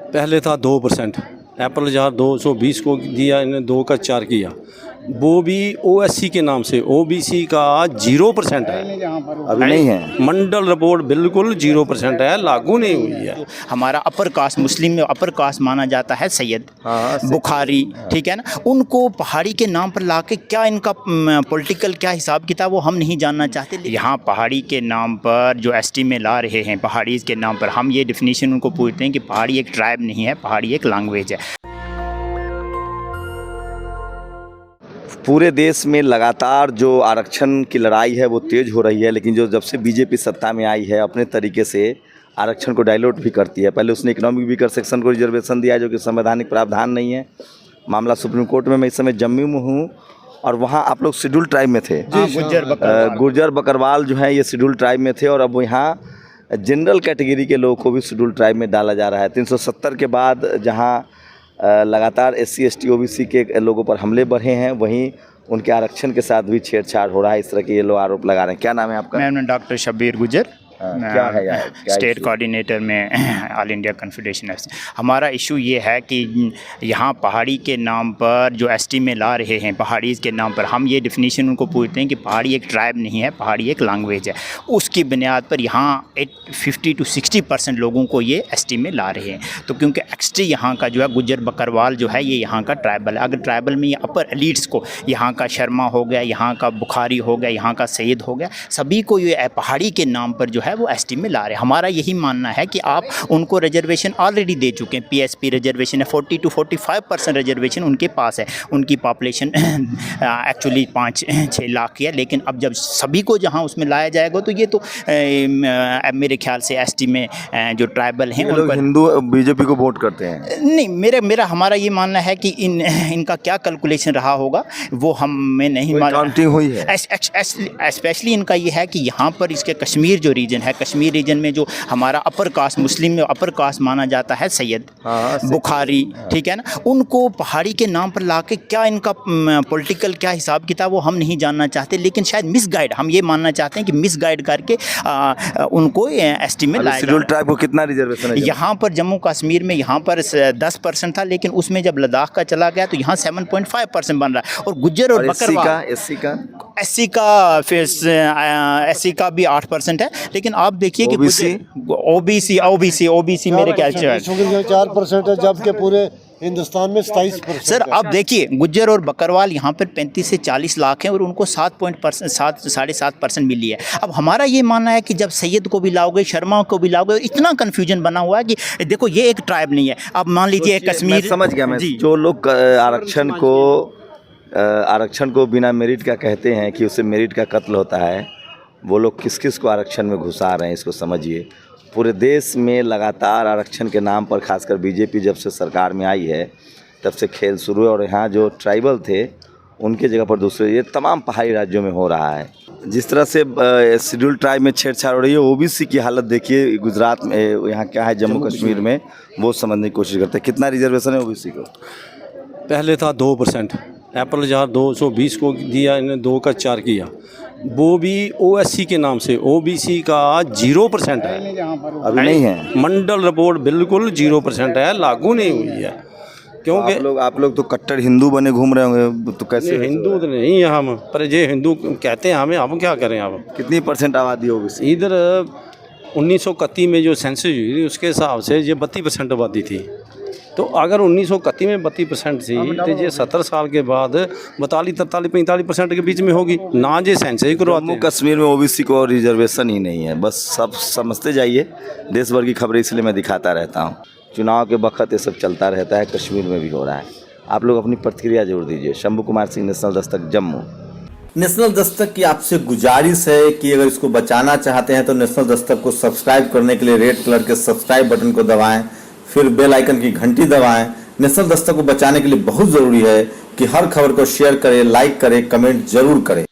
पहले था 2%। अप्रैल जहाँ 220 को दिया, इन्हें 2 का 4 किया, वो भी ओएससी के नाम से। ओबीसी का 0% है, अभी नहीं है। मंडल रिपोर्ट बिल्कुल 0% है, लागू नहीं हुई है। हमारा अपर कास्ट, मुस्लिम में अपर कास्ट माना जाता है सैयद, बुखारी, ठीक है ना, उनको पहाड़ी के नाम पर लाके क्या इनका पॉलिटिकल क्या हिसाब किताब वो हम नहीं जानना चाहते। यहाँ पहाड़ी के नाम पर जो एसटी में ला रहे हैं, पहाड़ी के नाम पर हम ये डिफिनीशन उनको पूछते हैं कि पहाड़ी एक ट्राइब नहीं है, पहाड़ी एक लैंग्वेज है। पूरे देश में लगातार जो आरक्षण की लड़ाई है वो तेज़ हो रही है, लेकिन जो जब से बीजेपी सत्ता में आई है अपने तरीके से आरक्षण को डाइल्यूट भी करती है। पहले उसने इकोनॉमिक वीकर सेक्शन को रिजर्वेशन दिया जो कि संवैधानिक प्रावधान नहीं है। मामला सुप्रीम कोर्ट में। मैं इस समय जम्मू में हूँ और वहाँ आप लोग शेड्यूल ट्राइब में थे। गुर्जर बकरवाल जो है ये शेड्यूल ट्राइब में थे और अब यहाँ जनरल कैटेगरी के लोगों को भी शेड्यूल ट्राइब में डाला जा रहा है। 370 के बाद जहाँ लगातार SC ST OBC के लोगों पर हमले बढ़े हैं, वहीं उनके आरक्षण के साथ भी छेड़छाड़ हो रहा है। इस तरह के ये लोग आरोप लगा रहे हैं। क्या नाम है आपका? मैं डॉक्टर शब्बीर गुजर, क्या है यार? स्टेट कोऑर्डिनेटर में ऑल इंडिया कन्फेडरेशन। हमारा इशू ये है कि यहाँ पहाड़ी के नाम पर जो एसटी में ला रहे हैं, पहाड़ी के नाम पर हम ये डिफिनीशन उनको पूछते हैं कि पहाड़ी एक ट्राइब नहीं है, पहाड़ी एक लैंग्वेज है। उसकी बुनियाद पर यहाँ 50 to 60% लोगों को ये एसटी में ला रहे हैं। तो क्योंकि एक्सटी यहाँ का जो है गुज्जर बकरवाल जो है ये यहाँ का ट्राइबल है। अगर ट्राइबल में ये अपर एलिट्स को, यहाँ का शर्मा हो गया, यहाँ का बुखारी हो गया, यहाँ का सैयद हो गया, सभी को ये पहाड़ी के नाम पर जो है वो एसटी में ला रहे हैं। हमारा यही मानना है कि आप उनको रिजर्वेशन ऑलरेडी दे चुके हैं। PSP रिजर्वेशन है, 40 to 45% रिजर्वेशन उनके पास है। उनकी पॉपुलेशन एक्चुअली 5-6 लाख की है, लेकिन अब जब सभी को जहां उसमें लाया जाएगा तो ये तो मेरे ख्याल से एसटी में जो ट्राइबल हैं उन पर हिंदू बीजेपी को वोट करते हैं। नहीं, हमारा ये मानना है कि इनका क्या कैलकुलेशन रहा होगा वो हमें नहीं मालूम। काउंटिंग हुई है। स्पेशली इनका ये है कि यहाँ पर इसके कश्मीर जो रीजन है, कश्मीर रीजन में जो हमारा अपर कास्ट, मुस्लिम में अपर कास्ट माना जाता है सैयद, बुखारी, ठीक है ना, उनको पहाड़ी के नाम पर लाके क्या इनका पॉलिटिकल क्या हिसाब किताब वो हम नहीं जानना चाहते। लेकिन शायद मिसगाइड, हम ये मानना चाहते हैं कि मिसगाइड करके उनको एसटी में लाया। शेड्यूल ट्राइब को कितना रिजर्वेशन है? यहाँ पर जम्मू कश्मीर में यहाँ पर 10% था, लेकिन उसमें जब लद्दाख का चला गया तो यहाँ 7.5% बन रहा है। और गुज्जर और बकरवाल, एससी का भी 8% है। लेकिन आप देखिए कि ओबीसी मेरे ख्याल से 4% है, जबकि पूरे हिंदुस्तान में 27%। सर आप देखिए गुज्जर और बकरवाल यहाँ पर 35 से 40 लाख हैं और उनको 7.7% मिली है। अब हमारा ये मानना है कि जब सैयद को भी लाओगे, शर्मा को भी लाओगे, इतना कन्फ्यूजन बना हुआ है कि देखो ये एक ट्राइब नहीं है। अब मान लीजिए कश्मीर, समझ गया मैं। जो लोग आरक्षण को बिना मेरिट का कहते हैं कि उससे मेरिट का कत्ल होता है, वो लोग किस किस को आरक्षण में घुसा रहे हैं इसको समझिए। पूरे देश में लगातार आरक्षण के नाम पर, खासकर बीजेपी जब से सरकार में आई है तब से खेल शुरू है। और यहाँ जो ट्राइबल थे उनके जगह पर दूसरे, ये तमाम पहाड़ी राज्यों में हो रहा है। जिस तरह से शेड्यूल ट्राइब में छेड़छाड़ हो रही है, ओबीसी की हालत देखिए गुजरात में, यहाँ क्या है जम्मू कश्मीर में, वो समझने की कोशिश करते हैं। कितना रिजर्वेशन है ओबीसी को? पहले था 2%। अप्रैल जहाँ 220 को दिया, इन्हें 2 का 4 किया, वो भी ओएससी के नाम से। ओबीसी का 0% है, अभी नहीं है। मंडल रिपोर्ट बिल्कुल 0% है, लागू नहीं हुई है। क्योंकि आप लोग तो कट्टर हिंदू बने घूम रहे होंगे, तो कैसे? हिंदू तो नहीं है हम, पर ये हिंदू कहते हैं हमें, हम क्या करें। अब कितनी % आबादी है ओबीसी? इधर 1931 में जो सेंसस हुई थी उसके हिसाब से ये 32% आबादी थी। तो अगर 1931 में 32% थी तो ये 70 साल के बाद 42, 43, 45% के बीच में होगी ना। ये सेंसस ही करवाते जम्मू कश्मीर में ओबीसी को रिजर्वेशन ही नहीं है। बस सब समझते जाइए। देश भर की खबरें इसलिए मैं दिखाता रहता हूँ। चुनाव के वक्त ये सब चलता रहता है, कश्मीर में भी हो रहा है। आप लोग अपनी प्रतिक्रिया जरूर दीजिए। शंभू कुमार सिंह, नेशनल दस्तक, जम्मू। नेशनल दस्तक की आपसे गुजारिश है कि अगर इसको बचाना चाहते हैं तो नेशनल दस्तक को सब्सक्राइब करने के लिए रेड कलर के सब्सक्राइब बटन को दबाएं, फिर बेल आइकन की घंटी दबाएं। नेशनल दस्तक को बचाने के लिए बहुत ज़रूरी है कि हर खबर को शेयर करें, लाइक करें, कमेंट जरूर करें।